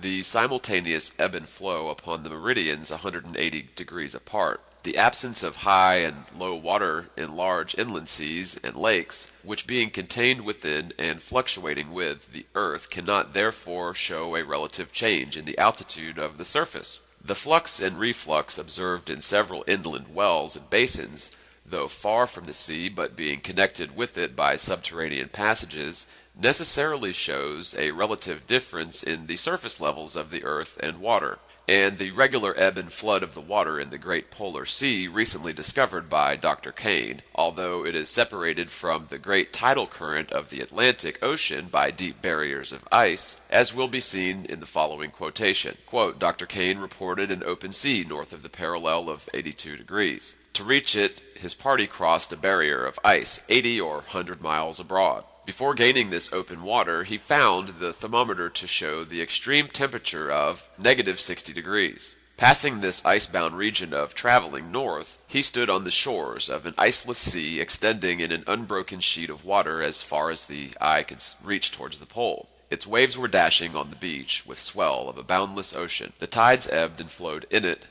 the simultaneous ebb and flow upon the meridians 180 degrees apart, the absence of high and low water in large inland seas and lakes, which being contained within and fluctuating with the earth cannot therefore show a relative change in the altitude of the surface. The flux and reflux observed in several inland wells and basins, though far from the sea but being connected with it by subterranean passages, necessarily shows a relative difference in the surface levels of the earth and water, and the regular ebb and flood of the water in the Great Polar Sea recently discovered by Dr. Kane, although it is separated from the great tidal current of the Atlantic Ocean by deep barriers of ice, as will be seen in the following quotation. Quote, Dr. Kane reported an open sea north of the parallel of 82 degrees. To reach it, his party crossed a barrier of ice 80 or 100 miles abroad. Before gaining this open water, he found the thermometer to show the extreme temperature of negative 60 degrees. Passing this icebound region of traveling north, he stood on the shores of an iceless sea extending in an unbroken sheet of water as far as the eye could reach towards the pole. Its waves were dashing on the beach with swell of a boundless ocean. The tides ebbed and flowed in it,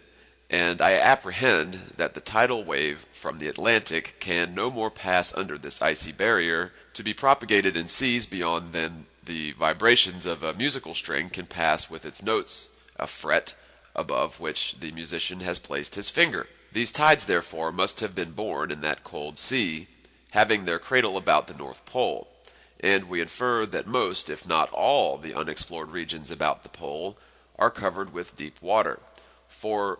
and I apprehend that the tidal wave from the Atlantic can no more pass under this icy barrier to be propagated in seas beyond than the vibrations of a musical string can pass with its notes, a fret above which the musician has placed his finger. These tides, therefore, must have been born in that cold sea, having their cradle about the North Pole, and we infer that most, if not all, the unexplored regions about the pole are covered with deep water. For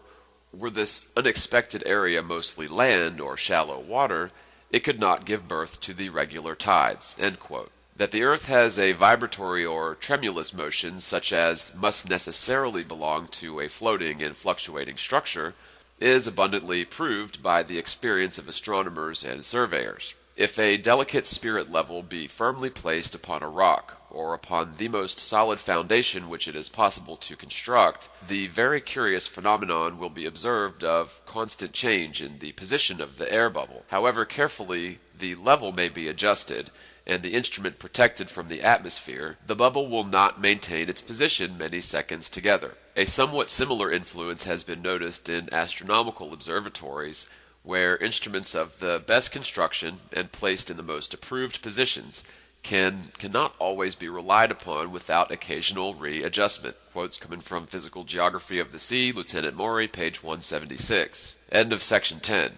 were this unexpected area mostly land or shallow water, it could not give birth to the regular tides. End quote. That the earth has a vibratory or tremulous motion such as must necessarily belong to a floating and fluctuating structure is abundantly proved by the experience of astronomers and surveyors. If a delicate spirit level be firmly placed upon a rock, or upon the most solid foundation which it is possible to construct, the very curious phenomenon will be observed of constant change in the position of the air bubble. However carefully the level may be adjusted, and the instrument protected from the atmosphere, the bubble will not maintain its position many seconds together. A somewhat similar influence has been noticed in astronomical observatories, where instruments of the best construction and placed in the most approved positions cannot always be relied upon without occasional readjustment. Quotes coming from Physical Geography of the Sea, Lieutenant Maury, page 176. End of section 10.